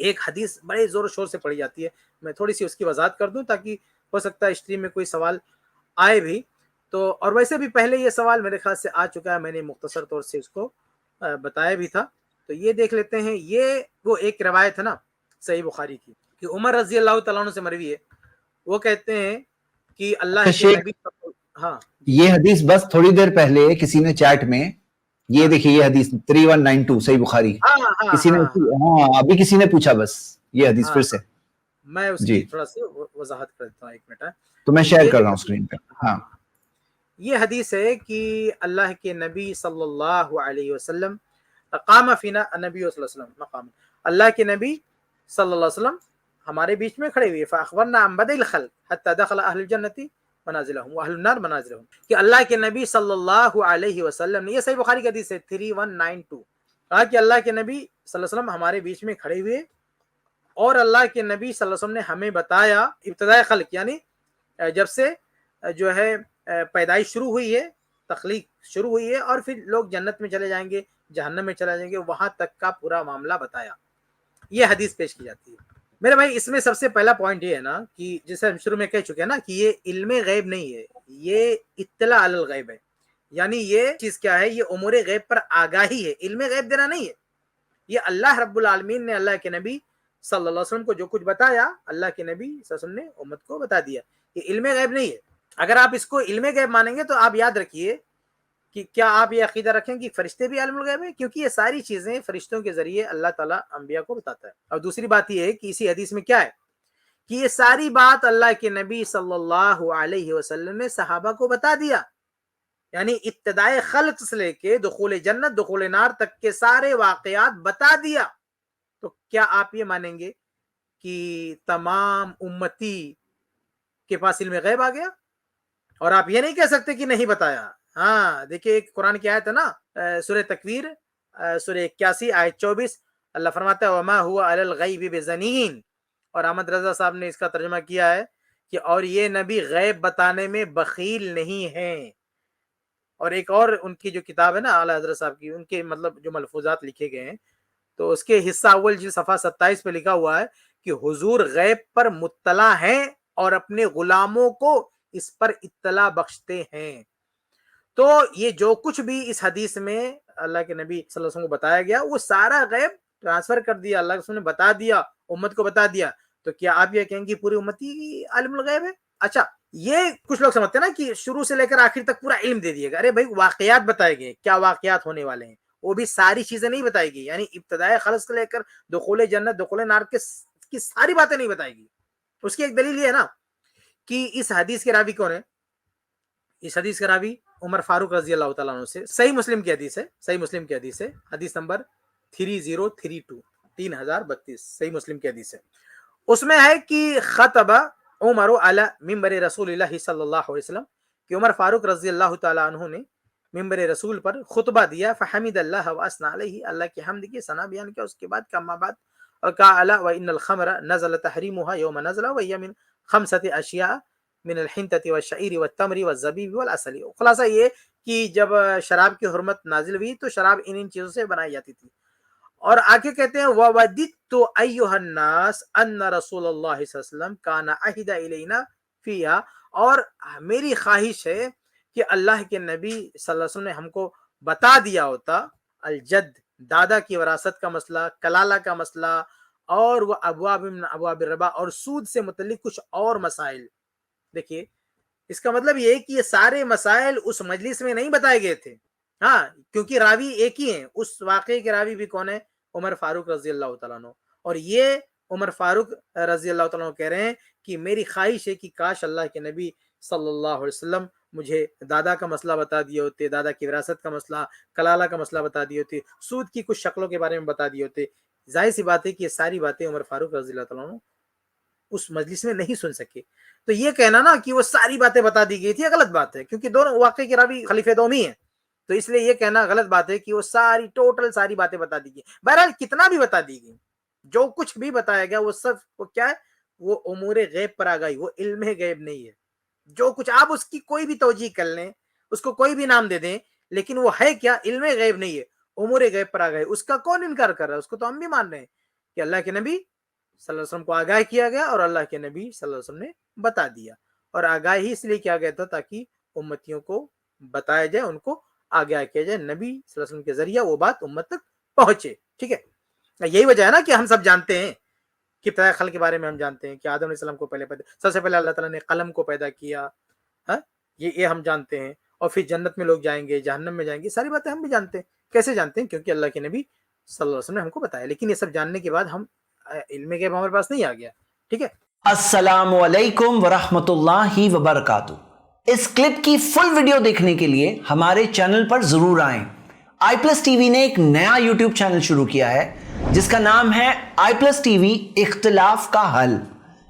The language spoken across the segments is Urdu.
ایک حدیث بڑے زور و شور سے پڑھی جاتی ہے، میں تھوڑی سی اس کی وضاحت کر دوں تاکہ ہو سکتا ہے اسٹریم میں کوئی سوال آئے بھی. تو اور ویسے بھی پہلے یہ سوال میرے خیال سے آ چکا ہے، میں نے مختصر طور سے اس کو بتایا بھی تھا. تو یہ دیکھ لیتے ہیں. یہ وہ ایک روایت ہے نا صحیح بخاری کی کہ عمر رضی اللہ تعالیٰ عنہ سے مروی ہے. وہ کہتے ہیں کہ اللہ کے نبی. ہاں یہ حدیث بس تھوڑی دیر پہلے کسی نے چیٹ میں یہ دیکھیے یہ حدیث 3192 صحیح بخاری کسی نے ابھی کسی نے پوچھا بس یہ حدیث پھر سے میں اس کی تھوڑا سی وضاحت کر دیتا ہوں. ایک منٹ تو میں شیئر کر رہا ہوں اسکرین پہ. ہاں یہ حدیث ہے کہ اللہ کے نبی صلی اللہ علیہ وسلم قام فینا نبی صلی اللہ علیہ وسلم مقام اللہ کے نبی صلی اللہ علیہ وسلم ہمارے بیچ میں کھڑے ہوئے فاخبرنا عن بدء الخلق حتى دخل اهل الجنه منازلهم واهل النار منازلهم کہ اللہ کے نبی صلی اللہ علیہ وسلم نے، یہ صحیح بخاری کی حدیث ہے 3192، کہا کہ اللہ کے نبی صلی اللہ علیہ وسلم ہمارے بیچ میں کھڑے ہوئے اور اللہ کے نبی صلی اللہ علیہ وسلم نے ہمیں بتایا ابتداء خلق یعنی جب سے جو ہے پیدائش شروع ہوئی ہے، تخلیق شروع ہوئی ہے، اور پھر لوگ جنت میں چلے جائیں گے، جہنم میں چلے جائیں گے، وہاں تک کا پورا معاملہ بتایا. یہ حدیث پیش کی جاتی ہے. میرے بھائی اس میں سب سے پہلا پوائنٹ یہ ہے نا کہ جیسے ہم شروع میں کہہ چکے ہیں نا کہ یہ علم غیب نہیں ہے، یہ اطلاع علی الغیب ہے. یعنی یہ چیز کیا ہے؟ یہ امور غیب پر آگاہی ہے، علم غیب دینا نہیں ہے. یہ اللہ رب العالمین نے اللہ کے نبی صلی اللہ علیہ وسلم کو جو کچھ بتایا، اللہ کے نبی صلی اللہ علیہ وسلم نے امت کو بتا دیا. یہ علم غیب نہیں ہے. اگر آپ اس کو علم غیب مانیں گے تو آپ یاد رکھیے کہ کیا آپ یہ عقیدہ رکھیں کہ فرشتے بھی عالم الغیب ہیں؟ کیونکہ یہ ساری چیزیں فرشتوں کے ذریعے اللہ تعالیٰ انبیاء کو بتاتا ہے. اور دوسری بات یہ ہے کہ اسی حدیث میں کیا ہے کہ یہ ساری بات اللہ کے نبی صلی اللہ علیہ وسلم نے صحابہ کو بتا دیا. یعنی ابتدائے خلق سے لے کے دخول جنت دخول نار تک کے سارے واقعات بتا دیا. تو کیا آپ یہ مانیں گے کہ تمام امتی کے پاس علم غیب آ گیا؟ اور آپ یہ نہیں کہہ سکتے کہ نہیں بتایا. ہاں دیکھیے ایک قرآن کی آیت ہے نا سورہ تکویر سورہ 81 آیت 24، اللہ فرماتا ہے وما هو علی الغیب بضنین، اور احمد رضا صاحب نے اس کا ترجمہ کیا ہے کہ اور یہ نبی غیب بتانے میں بخیل نہیں ہیں. اور ایک اور ان کی جو کتاب ہے نا اعلیٰ حضرت صاحب کی، ان کے مطلب جو ملفوظات لکھے گئے ہیں تو اس کے حصہ اول جلد صفحہ 27 پہ لکھا ہوا ہے کہ حضور غیب پر مطلع ہیں اور اپنے غلاموں کو اس پر اطلاع بخشتے ہیں. تو یہ جو کچھ بھی اس حدیث میں اللہ کے نبی صلی اللہ علیہ وسلم کو بتایا گیا وہ سارا غیب ٹرانسفر کر دیا، اللہ کے رسول نے بتا دیا، امت کو بتا دیا. تو کیا آپ یہ کہیں گے پوری امتی عالم الغیب ہے؟ اچھا یہ کچھ لوگ سمجھتے ہیں نا کہ شروع سے لے کر آخر تک پورا علم دے دیے گا. ارے بھائی واقعات بتائے گئے، کیا واقعات ہونے والے ہیں، وہ بھی ساری چیزیں نہیں بتائے گی. یعنی ابتدائے خلق سے لے کر دخول جنت دخول نار کی ساری باتیں نہیں بتائے گی. اس کی ایک دلیل یہ ہے نا کہ اس حدیث کے راوی کون ہے؟ اس حدیث کے راوی عمر فاروق رضی اللہ تعالیٰ عنہ سے. صحیح مسلم کی حدیث ہے، صحیح مسلم کی حدیث ہے، حدیث نمبر 3032 صحیح مسلم کی حدیث ہے. اس میں ہے کہ خطب عمر علی منبر رسول اللہ صلی اللہ علیہ وسلم کہ عمر فاروق رضی اللہ تعالیٰ عنہ نے منبر رسول پر خطبہ دیا. فحمد اللہ واثنى علیہ، اللہ کی حمد کی ثنا بیان کیا. اس کے بعد کما بعد اور کہا الا وان الخمر نزل تحریمها يوم نزل وهي من 5 اشیاء من الحنطة والشعير والتمر والزبیب والعسل. خلاصہ یہ کہ جب شراب کی حرمت نازل ہوئی تو شراب ان چیزوں سے بنائی جاتی تھی. اور آگے کہتے ہیں وَوَدِدْتُ أَيُّهَا النَّاسِ أَنَّ رَسُولَ اللَّهِ صلی اللہ علیہ وسلم كَانَ أَحِدَ إِلَيْنَا فِيهَا، اور میری خواہش ہے کہ اللہ کے نبی صلی اللہ علیہ وسلم نے ہم کو بتا دیا ہوتا الجد دادا کی وراثت کا مسئلہ، کلالہ کا مسئلہ، اور وہ ابواب من ابواب الربا اور سود سے متعلق کچھ اور مسائل. دیکھیے اس کا مطلب یہ ہے کہ یہ سارے مسائل اس مجلس میں نہیں بتائے گئے تھے. ہاں کیونکہ راوی ایک ہی ہیں، اس واقعے کے راوی بھی کون ہے؟ عمر فاروق رضی اللہ تعالیٰ عنہ. اور یہ عمر فاروق رضی اللہ تعالیٰ عنہ کہہ رہے ہیں کہ میری خواہش ہے کہ کاش اللہ کے نبی صلی اللہ علیہ وسلم مجھے دادا کا مسئلہ بتا دیے ہوتے، دادا کی وراثت کا مسئلہ، کلالہ کا مسئلہ بتا دیے ہوتے، سود کی کچھ شکلوں کے بارے میں بتا دیے ہوتے. ظاہر سی بات ہے کہ یہ ساری باتیں عمر فاروق رضی اللہ تعالیٰ عنہ اس مجلس میں نہیں سن سکے. تو یہ کہنا نا کہ وہ ساری باتیں بتا دی گئی تھی غلط بات ہے، کیونکہ دونوں واقعے کے راوی خلیفہ دومی ہیں. تو اس لیے یہ کہنا غلط بات ہے کہ وہ ٹوٹل ساری باتیں بتا دی گئی. بہرحال کتنا بھی بتا دی گئی، جو کچھ بھی بتایا گیا وہ سب وہ کیا ہے؟ وہ امور غیب پر آ گئی، وہ علم غیب نہیں ہے. جو کچھ آپ اس کی کوئی بھی توجیہ کر لیں، اس کو کوئی بھی نام دے دیں، لیکن وہ ہے کیا؟ علم غیب نہیں ہے، امور غیب پر آ گئے. اس کا کون انکار کر رہا ہے؟ اس کو تو ہم بھی مان رہے ہیں کہ اللہ کے نبی صلی اللہ علیہ وسلم کو آگاہ کیا گیا اور اللہ کے نبی صلی اللہ علیہ وسلم نے بتا دیا. اور آگاہی اس لیے کیا گیا تھا تاکہ امتیوں کو بتایا جائے, ان کو آگاہ کیا جائے, نبی صلی اللہ علیہ وسلم کے ذریعہ وہ بات امت تک پہنچے. ٹھیک ہے, یہی وجہ ہے نا کہ ہم سب جانتے ہیں کہ ابتداء خلق کے بارے میں ہم جانتے ہیں کہ آدم علیہ السلام کو سب سے پہلے اللہ تعالیٰ نے قلم کو پیدا کیا, یہ ہم جانتے ہیں. اور پھر جنت میں لوگ جائیں گے, جہنم میں جائیں گے, ساری باتیں ہم بھی جانتے ہیں. کیسے جانتے ہیں؟ کیونکہ اللہ کے نبی صلی اللہ علیہ وسلم نے ہم کو بتایا. لیکن یہ سب جاننے کے بعد ہم علم غیب ہمارے پاس نہیں آ گیا. ٹھیک ہے, السلام علیکم ورحمۃ اللہ وبرکاتہ. اس کلپ کی فل ویڈیو دیکھنے کے لیے ہمارے چینل پر ضرور آئیں. آئی پلس ٹی وی نے ایک نیا یوٹیوب چینل شروع کیا ہے جس کا نام ہے آئی پلس ٹی وی اختلاف کا حل.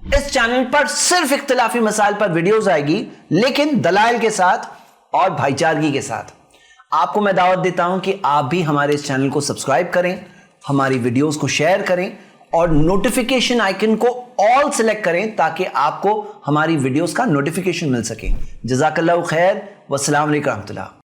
اس چینل پر صرف اختلافی مسائل پر ویڈیوز آئے گی, لیکن دلائل کے ساتھ اور بھائی چارگی کے ساتھ. آپ کو میں دعوت دیتا ہوں کہ آپ بھی ہمارے اس چینل کو سبسکرائب کریں, ہماری ویڈیوز کو شیئر کریں اور نوٹیفیکیشن آئیکن کو آل سلیکٹ کریں تاکہ آپ کو ہماری ویڈیوز کا نوٹیفیکیشن مل سکے. جزاک اللہ خیر, والسلام علیکم ورحمۃ اللہ.